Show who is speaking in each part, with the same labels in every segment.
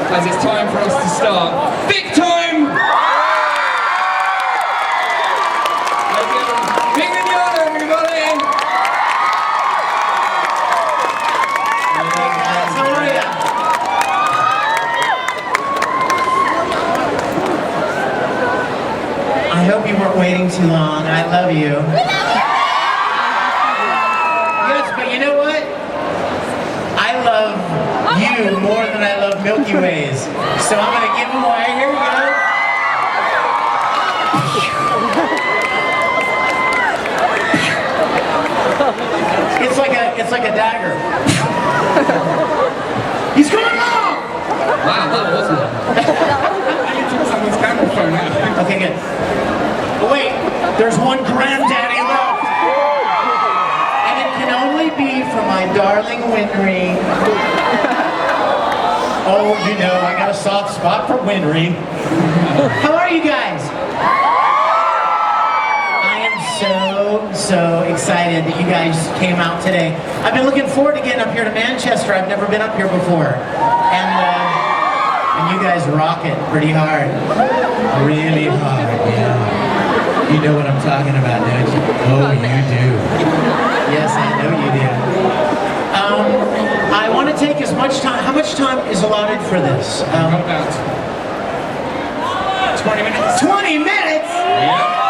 Speaker 1: as it's time for us to start. Big time! Vic Mignogna, everybody!
Speaker 2: How are ya? I hope you weren't waiting too long. I love you. Yes, but you know what? I love you more than I love Milky Ways. So I'm gonna give them away. Here we go. It's like a dagger. He's going long!
Speaker 1: Wow, that wasn't it. You took someone's camera phone out.
Speaker 2: Okay, good. But wait, there's one granddaddy left. And it can only be for my darling Winry. Oh, you know, I got a soft spot for Winry. How are you guys? I am so excited that you guys came out today. I've been looking forward to getting up here to Manchester. I've never been up here before. And you guys rock it pretty hard. Really hard, yeah. You know what I'm talking about, don't you? Oh, you do. Yes, I know you do. I want to take as much time. How much time is allotted for this?
Speaker 1: About 20 minutes.
Speaker 2: 20 minutes?
Speaker 1: Yeah.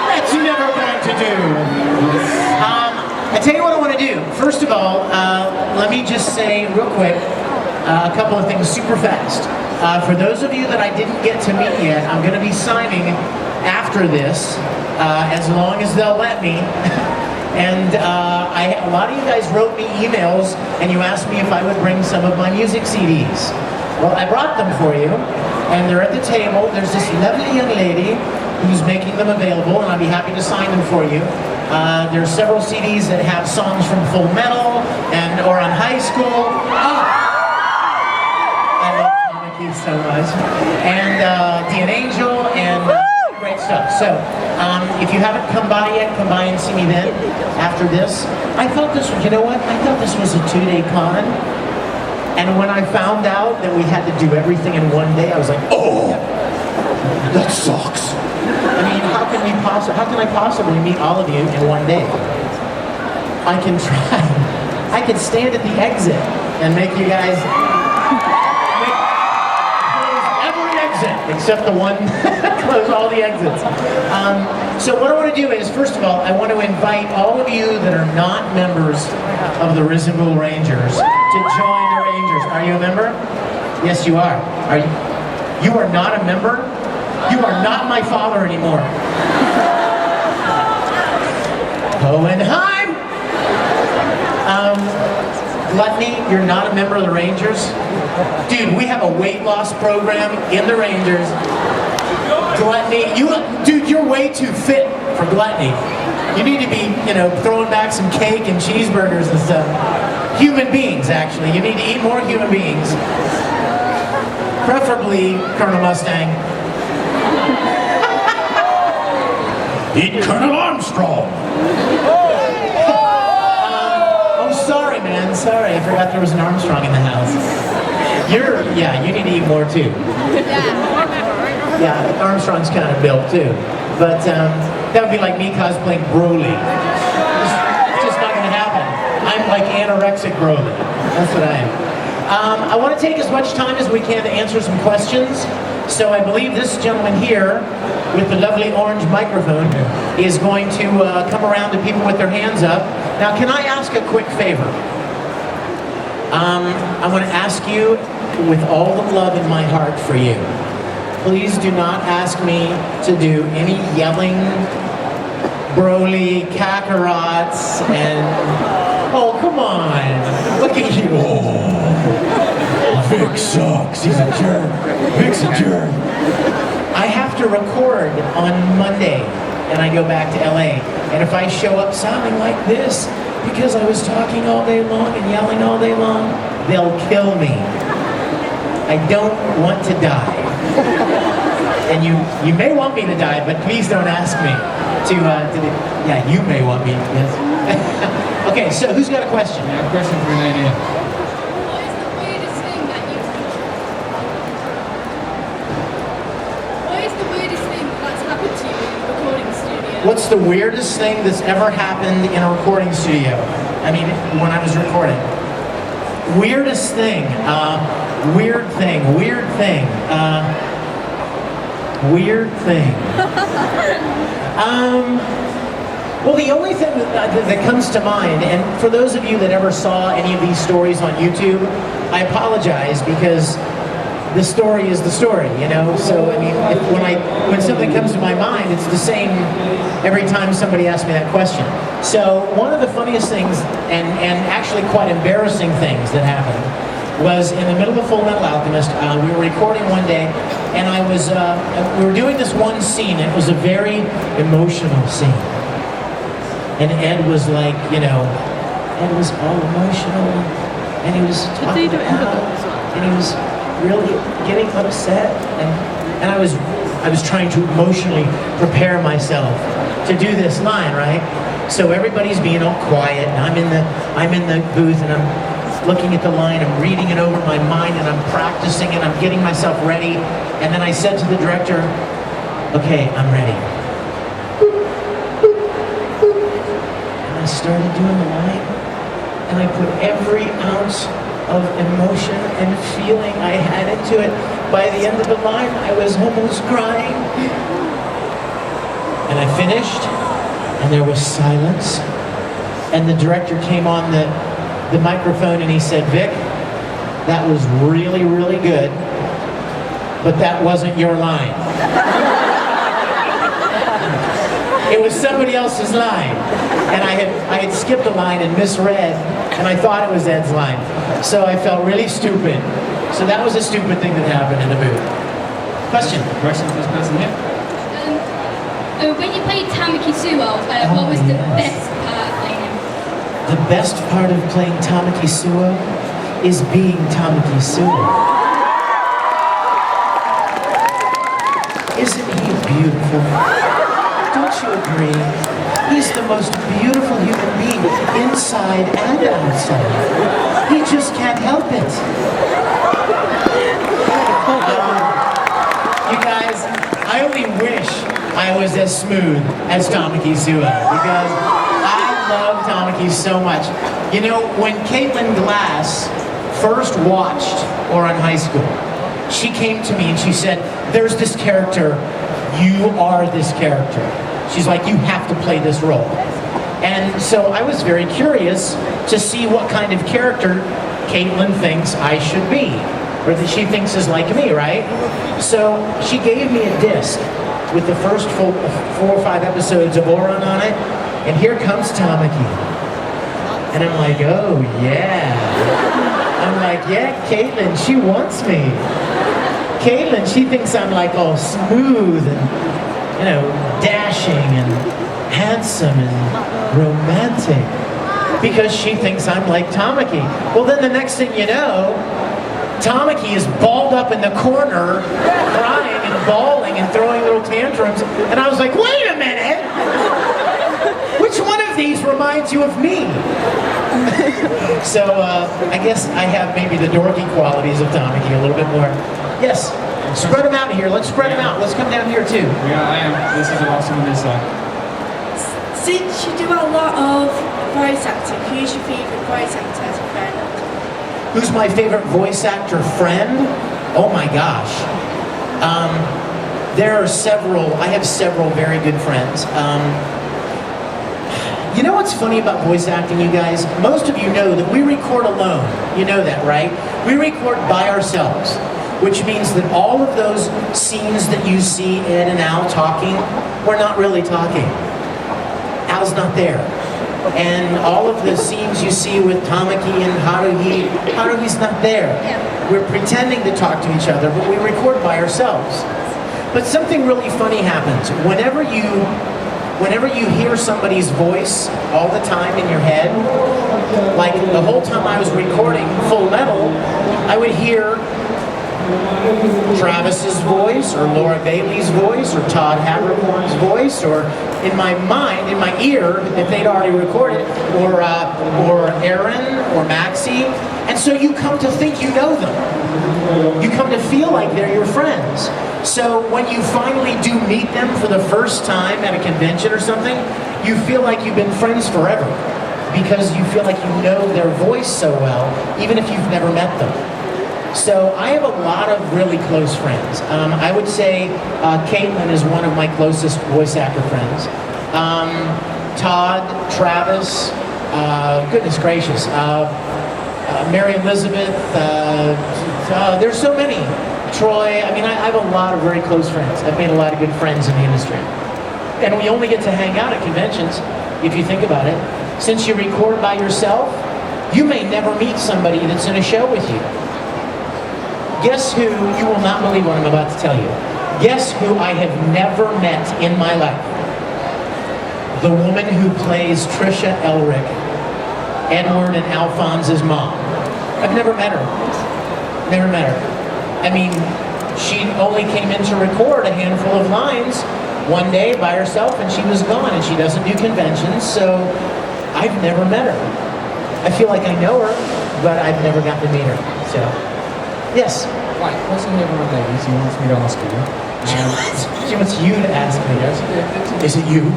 Speaker 2: That's never going to do. I tell you what I want to do. First of all, let me just say real quick a couple of things super fast. For those of you that I didn't get to meet yet, I'm going to be signing after this, as long as they'll let me. And a lot of you guys wrote me emails and you asked me if I would bring some of my music CDs. Well, I brought them for you, and they're at the table. There's this lovely young lady who's making them available, and I'd be happy to sign them for you. There's several CDs that have songs from Full Metal or on High School. I love Tamaki so much. And Dean Angel and great stuff. So if you haven't come by yet, come by and see me then after this. I thought this, you know what? I thought this was a 2-day con. And when I found out that we had to do everything in one day, I was like, oh, that sucks. I mean, how can I possibly meet all of you in one day? I can try. I can stand at the exit and make you guys close every exit except the one, close all the exits. So what I want to do is, first of all, I want to invite all of you that are not members of the Risible Rangers to join the Rangers. Are you a member? Yes, you are. Are you? You are not a member? You are not my father anymore. Hohenheim! Gluttony, you're not a member of the Rangers? Dude, we have a weight loss program in the Rangers. Gluttony, dude, you're way too fit for gluttony. You need to be, throwing back some cake and cheeseburgers and stuff. Human beings, actually. You need to eat more human beings. Preferably Colonel Mustang. Eat Colonel Armstrong. Oh, sorry, man. Sorry, I forgot there was an Armstrong in the house. You need to eat more too. Yeah, Armstrong's kind of built too. But that would be like me cosplaying Broly. It's just not going to happen. I'm like anorexic Broly. That's what I am. I want to take as much time as we can to answer some questions. So I believe this gentleman here, with the lovely orange microphone, is going to come around to people with their hands up. Now, can I ask a quick favor? I want to ask you, with all the love in my heart for you, please do not ask me to do any yelling, Broly, Kakarot's, and... Oh, come on. Look at you. Oh, Vic sucks. He's a jerk. Vic's a jerk. I have to record on Monday, and I go back to LA. And if I show up sounding like this, because I was talking all day long and yelling all day long, they'll kill me. I don't want to die. And you may want me to die, but please don't ask me to yeah, you may want me, yes. Okay, so who's got a question?
Speaker 1: Yeah, a question for Renee.
Speaker 3: What is the weirdest thing that you've
Speaker 2: What's the weirdest thing that's ever happened in a recording studio? I mean, when I was recording. Weirdest thing. Weird thing. Weird thing. Weird thing. Well, the only thing that comes to mind, and for those of you that ever saw any of these stories on YouTube, I apologize because the story is the story, you know. So I mean, when something comes to my mind, it's the same every time somebody asks me that question. So one of the funniest things, and actually quite embarrassing things that happened, was in the middle of Full Metal Alchemist. We were recording one day, and we were doing this one scene. And it was a very emotional scene, and Ed was like, you know, Ed was all emotional, and he was talking out, and he was really getting upset, and I was trying to emotionally prepare myself to do this line, right? So everybody's being all quiet, and I'm in the booth, and I'm looking at the line, I'm reading it over in my mind, and I'm practicing, and I'm getting myself ready. And then I said to the director, "Okay, I'm ready." And I started doing the line, and I put every ounce of emotion and feeling I had into it. By the end of the line, I was almost crying. And I finished, and there was silence. And the director came on the microphone and he said, "Vic, that was really, really good, but that wasn't your line." It was somebody else's line. And I had skipped a line and misread, and I thought it was Ed's line. So I felt really stupid. So that was a stupid thing that happened in the booth. Question?
Speaker 1: Question for this person here.
Speaker 3: When you played Tamaki Suo, what was the best part of playing him?
Speaker 2: The best part of playing Tamaki Suo is being Tamaki Suo. Isn't he beautiful? Don't you agree? He's the most beautiful human being, inside and outside. He just can't help it. You guys, I only wish I was as smooth as Tamaki Suo, because I love Tamaki so much. You know, when Caitlin Glass first watched Ouran High School, she came to me and she said, "There's this character, you are this character." She's like, "You have to play this role." And so I was very curious to see what kind of character Caitlin thinks I should be, or that she thinks is like me, right? So she gave me a disc with the first 4 or 5 episodes of Ouran on it, and here comes Tamaki. And I'm like, oh yeah. I'm like, yeah, Caitlin, she wants me. Caitlin, she thinks I'm like all smooth and, you know, dashing and handsome and romantic, because she thinks I'm like Tamaki. Well, then the next thing you know, Tamaki is balled up in the corner, crying and bawling and throwing little tantrums, and I was like, wait a minute! Which one of these reminds you of me? So I guess I have maybe the dorky qualities of Tamaki a little bit more. Yes, spread them out here. Let's spread them out. Let's come down here too.
Speaker 1: Yeah, I am. This is awesome on this side.
Speaker 4: Since you do a lot of voice acting, who's your favourite voice actor as a friend?
Speaker 2: Who's my favorite voice actor friend? Oh my gosh. There are several. I have several very good friends. You know what's funny about voice acting, you guys? Most of you know that we record alone. You know that, right? We record by ourselves, which means that all of those scenes that you see Ed and Al talking, we're not really talking. Al's not there. And all of the scenes you see with Tamaki and Haruhi's not there. We're pretending to talk to each other, but we record by ourselves. But something really funny happens. Whenever you hear somebody's voice all the time in your head, like the whole time I was recording Full Metal, I would hear Travis's voice, or Laura Bailey's voice, or Todd Habercorn's voice, or in my mind, in my ear, if they'd already recorded, or Aaron, or Maxie, and so you come to think you know them. You come to feel like they're your friends. So when you finally do meet them for the first time at a convention or something, you feel like you've been friends forever because you feel like you know their voice so well, even if you've never met them. So I have a lot of really close friends. I would say Caitlin is one of my closest voice actor friends. Todd, Travis, goodness gracious, Mary Elizabeth, there's so many. Troy, I mean, I have a lot of very close friends. I've made a lot of good friends in the industry. And we only get to hang out at conventions, if you think about it. Since you record by yourself, you may never meet somebody that's in a show with you. Guess who, you will not believe what I'm about to tell you. Guess who I have never met in my life? The woman who plays Trisha Elric, Edward and Alphonse's mom. I've never met her. Never met her. I mean, she only came in to record a handful of lines one day by herself and she was gone, and she doesn't do conventions, so I've never met her. I feel like I know her, but I've never gotten to meet her, so, yes.
Speaker 1: Right, question here from a lady, she wants me to ask you.
Speaker 2: She wants you to ask me.
Speaker 1: Yes,
Speaker 2: Is it you?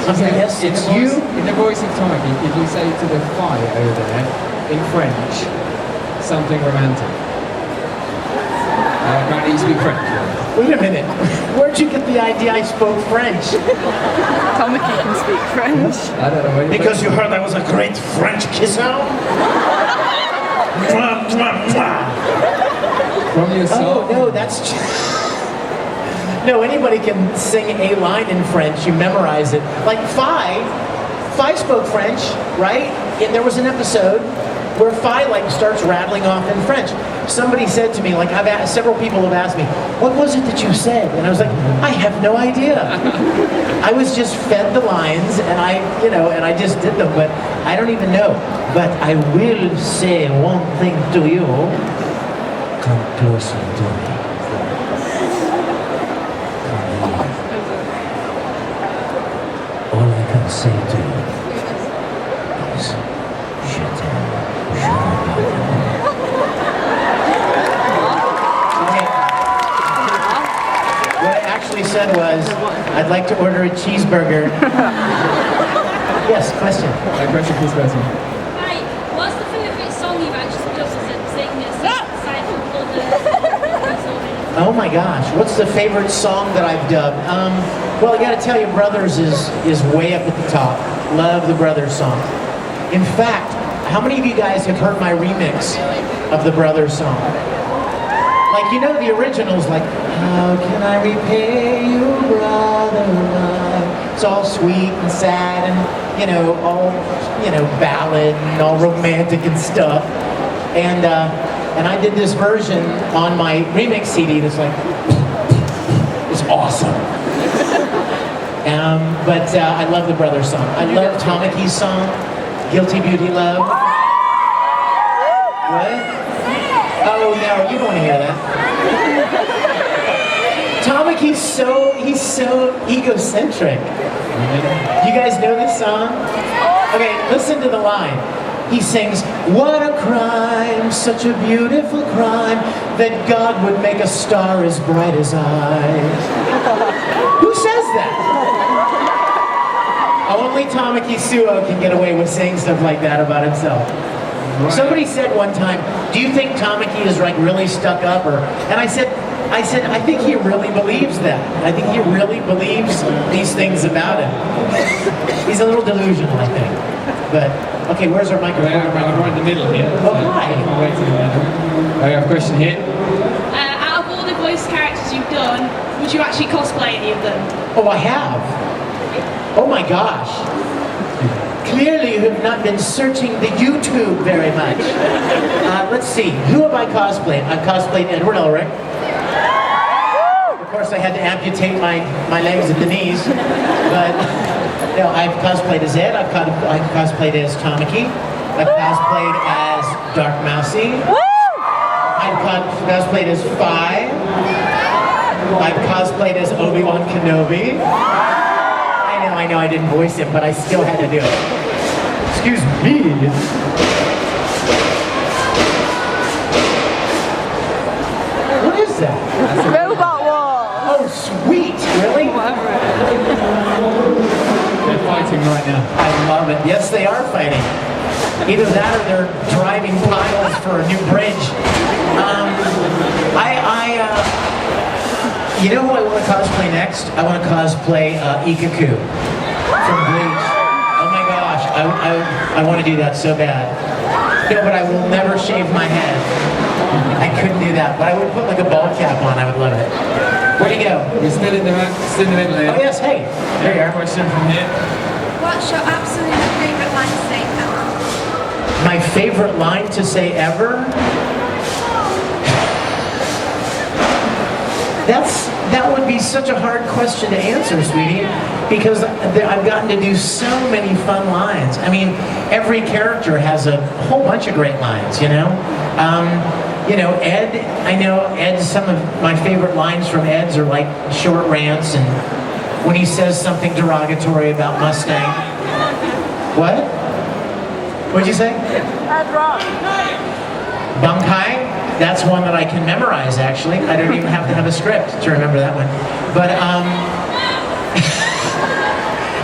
Speaker 2: Yes, it's you.
Speaker 1: In the voice of Tommy, if you say to the fire over there, in French, something romantic. Apparently you speak French.
Speaker 2: Wait a minute. Where'd you get the idea I spoke French?
Speaker 5: Tamaki can speak French.
Speaker 1: I don't know where you
Speaker 2: Because you heard I was a great French kisser? Mwah, mwah, mwah.
Speaker 1: From your soul.
Speaker 2: Oh, no, that's... No, anybody can sing a line in French. You memorize it. Like Fi spoke French, right? And there was an episode where Fi starts rattling off in French. Somebody said to me, several people have asked me, what was it that you said? And I was like, I have no idea. I was just fed the lines and I just did them, but I don't even know. But I will say one thing to you. Come closer to me. Come here. All I can say to you is, je t'aime, je m'aime. What I actually said was, I'd like to order a cheeseburger. Yes, question.
Speaker 1: My question, please, question.
Speaker 3: Hi, what's the favourite song you've actually just sing aside from others?
Speaker 2: Oh my gosh, what's the favorite song that I've dubbed? Well, I gotta tell you, Brothers is way up at the top. Love the Brothers song. In fact, how many of you guys have heard my remix of the Brothers song? Like, you know the original's like, how can I repay you, brother mine? It's all sweet and sad and, all, ballad and all romantic and stuff. And I did this version on my remix CD that's like, it's awesome. But I love the Brothers song. I love Tamaki's song, Guilty Beauty Love. What? Oh no, you don't want to hear that. Tamaki's he's so egocentric. You guys know this song? Okay, listen to the line. He sings, what a crime, such a beautiful crime, that God would make a star as bright as I. Who says that? Only Tamaki Suo can get away with saying stuff like that about himself. Right. Somebody said one time, do you think Tamaki is really stuck up? And I said, I think he really believes that. I think he really believes these things about him. He's a little delusional, I think. But, okay, where's our microphone?
Speaker 1: I'm right in the middle here.
Speaker 2: Oh, hi.
Speaker 1: I have a question here.
Speaker 4: Out of all the voice characters you've done, would you actually cosplay any of them?
Speaker 2: Oh, I have. Oh my gosh. Clearly you have not been searching the YouTube very much. Let's see, who have I cosplayed? I've cosplayed Edward Elric. Of course I had to amputate my legs at the knees. But no, I've cosplayed as Ed, I've cosplayed as Tamaki. I've cosplayed as Dark Mousy. I've cosplayed as Fi. I've cosplayed as Obi-Wan Kenobi. I know I didn't voice him, but I still had to do it. Excuse me. What is that?
Speaker 5: Robot
Speaker 1: right now.
Speaker 2: I love it. Yes, they are fighting. Either that or they're driving piles for a new bridge. You know who I want to cosplay next? I want to cosplay Ikaku from Bleach. Oh my gosh, I want to do that so bad. No, but I will never shave my head. I couldn't do that, but I would put like a ball cap on. I would love it. Where'd you go?
Speaker 1: You're still in the middle there.
Speaker 2: Oh yes, hey. There you are.
Speaker 1: Question from here.
Speaker 4: What's your absolute favourite line to say ever?
Speaker 2: My favorite line to say ever? That would be such a hard question to answer, sweetie, because I've gotten to do so many fun lines. I mean, every character has a whole bunch of great lines, you know? Ed, I know Ed's, some of my favorite lines from Ed's are like short rants, and when he says something derogatory about Mustang. What? What'd you say?
Speaker 5: That's wrong.
Speaker 2: Bunkai? That's one that I can memorize, actually. I don't even have to have a script to remember that one. But,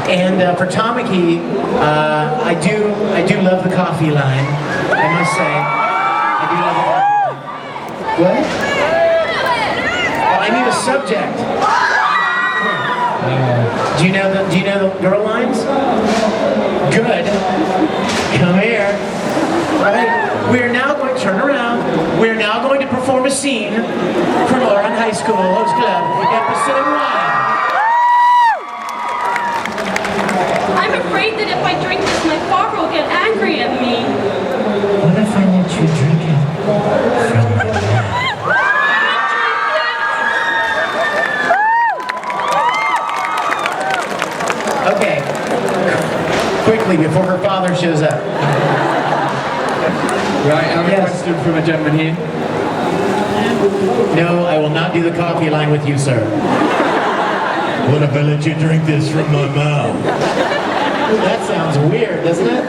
Speaker 2: and for Tamaki, I do love the coffee line, I must say. I do love the coffee line. What? Oh, I need a subject. Do you know the girl lines? Good. Come here. All right. We're now going to turn around. We're now going to perform a scene from Oran High School Host Club, episode 1.
Speaker 3: I'm afraid that if I drink this, my father will get angry at me.
Speaker 2: What if I let you drink it from my mouth? Okay. Quickly, before her father shows up.
Speaker 1: Right, I have a
Speaker 2: Yes.
Speaker 1: question from a gentleman here.
Speaker 2: No, I will not do the coffee line with you, sir. What if I let you drink this from my mouth? That sounds weird, doesn't it?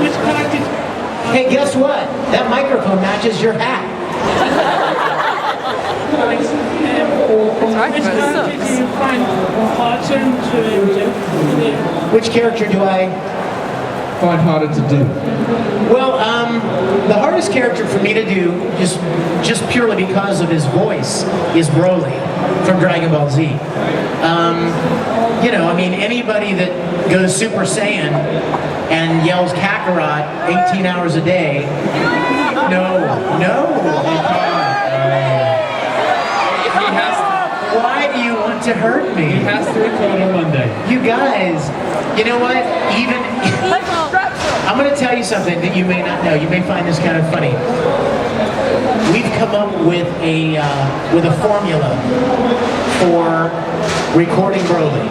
Speaker 6: Which character?
Speaker 2: Hey, guess what? That microphone matches your hat.
Speaker 6: Which character do you find harder to
Speaker 2: Which character do I...
Speaker 1: Find harder to do.
Speaker 2: Well, the hardest character for me to do, just purely because of his voice, is Broly from Dragon Ball Z. I mean, anybody that goes Super Saiyan and yells Kakarot 18 hours a day, no. Why do you want to hurt me?
Speaker 1: He has to record on Monday.
Speaker 2: You guys, you know what? I'm going to tell you something that you may not know. You may find this kind of funny. We've come up with a formula for recording Broly.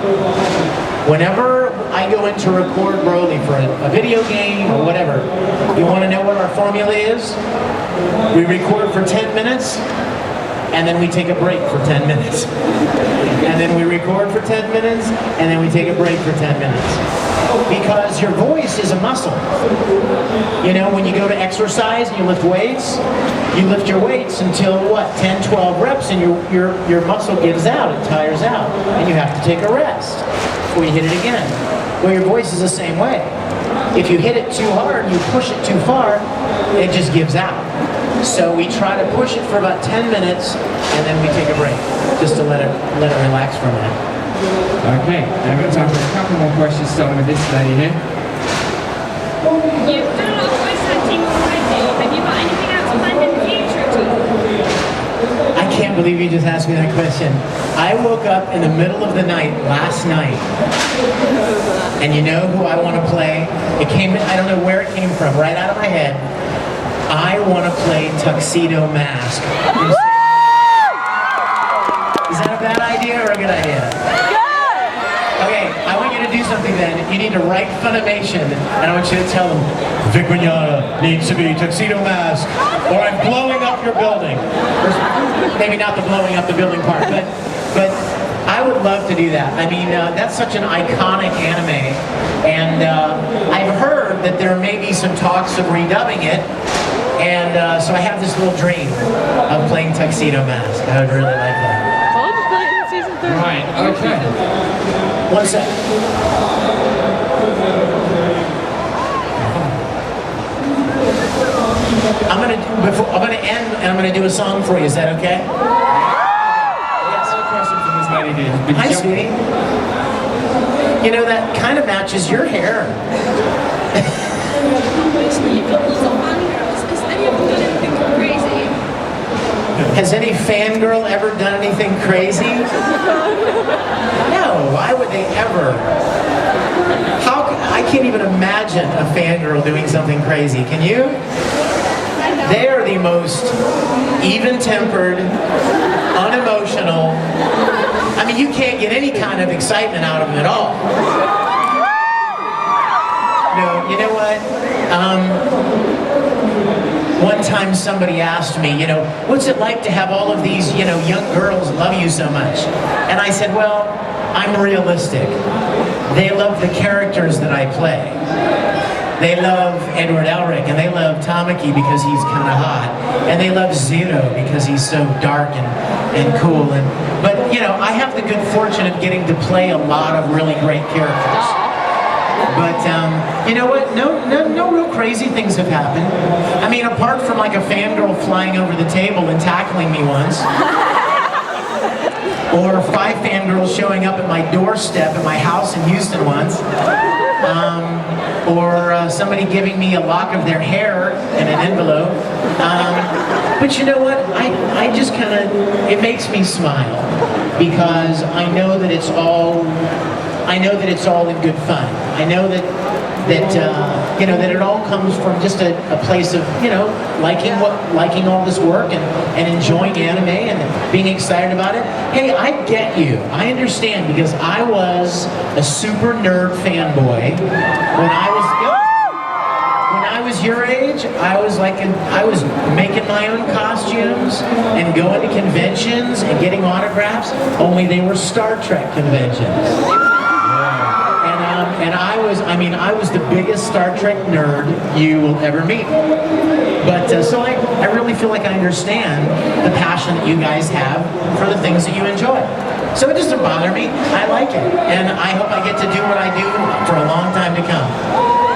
Speaker 2: Whenever I go in to record Broly for a video game or whatever, you want to know what our formula is? We record for 10 minutes, and then we take a break for 10 minutes. And then we record for 10 minutes, and then we take a break for 10 minutes. Because your voice is a muscle. You know, when you go to exercise and you lift weights, you lift your weights until what, 10, 12 reps, and your muscle gives out, it tires out, and you have to take a rest before you hit it again. Well, your voice is the same way. If you hit it too hard, you push it too far, it just gives out. So we try to push it for about 10 minutes, and then we take a break, just to let it relax for a minute.
Speaker 1: Okay, now we've got time for a couple more questions, starting with this lady here.
Speaker 3: You've done a lot of voice acting already. Have you got anything else planned in the future at all?
Speaker 2: I can't believe you just asked me that question. I woke up in the middle of the night last night, and you know who I want to play? I don't know where it came from, right out of my head. I want to play Tuxedo Mask. Is that a bad idea or a good idea? Okay, I want you to do something then. You need to write Funimation, and I want you to tell them, Vic Mignogna needs to be Tuxedo Mask, or I'm blowing up your building. Or maybe not the blowing up the building part, but I would love to do that. I mean, that's such an iconic anime, and I've heard that there may be some talks of redubbing it, and so I have this little dream of playing Tuxedo Mask. I would really like that.
Speaker 5: Season 3.
Speaker 1: Right, okay.
Speaker 2: One sec. I'm gonna end and I'm gonna do a song for you. Is that okay?
Speaker 1: Yes, a question from this lady here. Been
Speaker 2: Hi,
Speaker 1: jumping-
Speaker 2: sweetie. You know, that kind of matches your hair.
Speaker 3: You've got lots of fangirls. Has any of them done anything crazy?
Speaker 2: Has any fangirl ever done anything crazy? No, why would they ever? I can't even imagine a fangirl doing something crazy. Can you? They are the most even-tempered, unemotional. I mean, you can't get any kind of excitement out of them at all. No, you know what? One time somebody asked me, what's it like to have all of these, young girls love you so much? And I said, well, I'm realistic. They love the characters that I play. They love Edward Elric, and they love Tamaki because he's kind of hot, and they love Zero because he's so dark and cool. But I have the good fortune of getting to play a lot of really great characters. But you know what? No real crazy things have happened. I mean, apart from like a fangirl flying over the table and tackling me once. Or 5 fangirls showing up at my doorstep at my house in Houston once. Or somebody giving me a lock of their hair in an envelope. But you know what? I just kind of, it makes me smile because I know that it's all in good fun. I know that it all comes from just a place of liking all this work and enjoying anime and being excited about it. Hey, I get you. I understand because I was a super nerd fanboy when I was your age. I was making my own costumes and going to conventions and getting autographs. Only they were Star Trek conventions. And I was the biggest Star Trek nerd you will ever meet. But so I really feel like I understand the passion that you guys have for the things that you enjoy. So it doesn't bother me. I like it. And I hope I get to do what I do for a long time to come.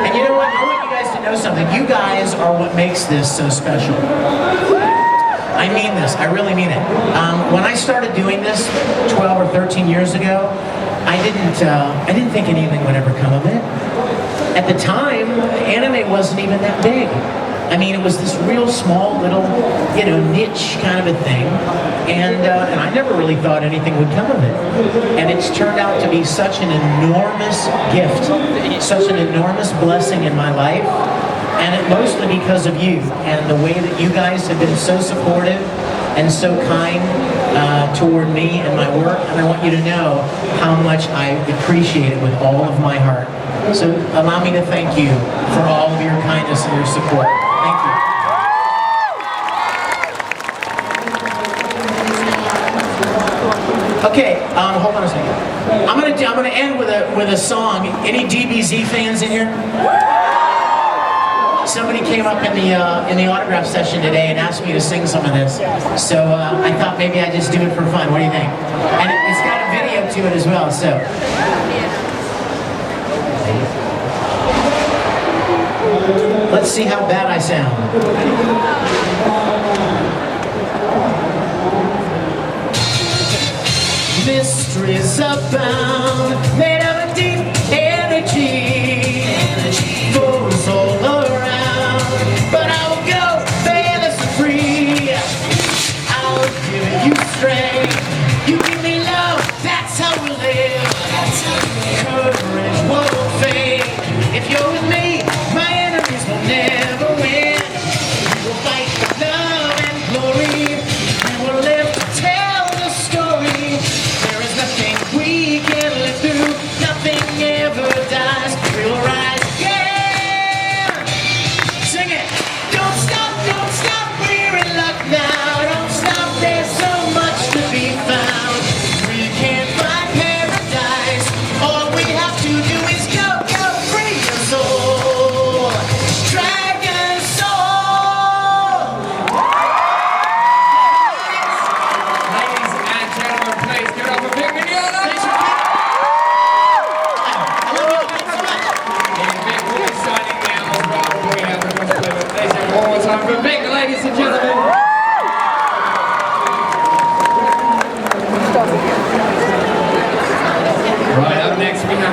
Speaker 2: And you know what? I want you guys to know something. You guys are what makes this so special. I mean this. I really mean it. When I started doing this 12 or 13 years ago, I didn't think anything would ever come of it. At the time, anime wasn't even that big. I mean, it was this real small little, niche kind of a thing, and I never really thought anything would come of it. And it's turned out to be such an enormous gift, such an enormous blessing in my life, and it mostly because of you and the way that you guys have been so supportive and so kind toward me and my work, and I want you to know how much I appreciate it with all of my heart. So allow me to thank you for all of your kindness and your support. Thank you. Okay, hold on a second. I'm gonna end with a song. Any DBZ fans in here? Somebody came up in the autograph session today and asked me to sing some of this. So I thought maybe I'd just do it for fun. What do you think? And it's got a video to it as well. So. Let's see how bad I sound. Mysteries abound, made of a deep energy, flows all around. But I will go fearless and free. I'll give you strength. You give me love, that's how we live. Courage won't fade. If you're with me, my enemies will never win. We'll fight for love and glory, and we'll live to tell the story. There is nothing we can live through, nothing
Speaker 1: Vic, ladies and gentlemen.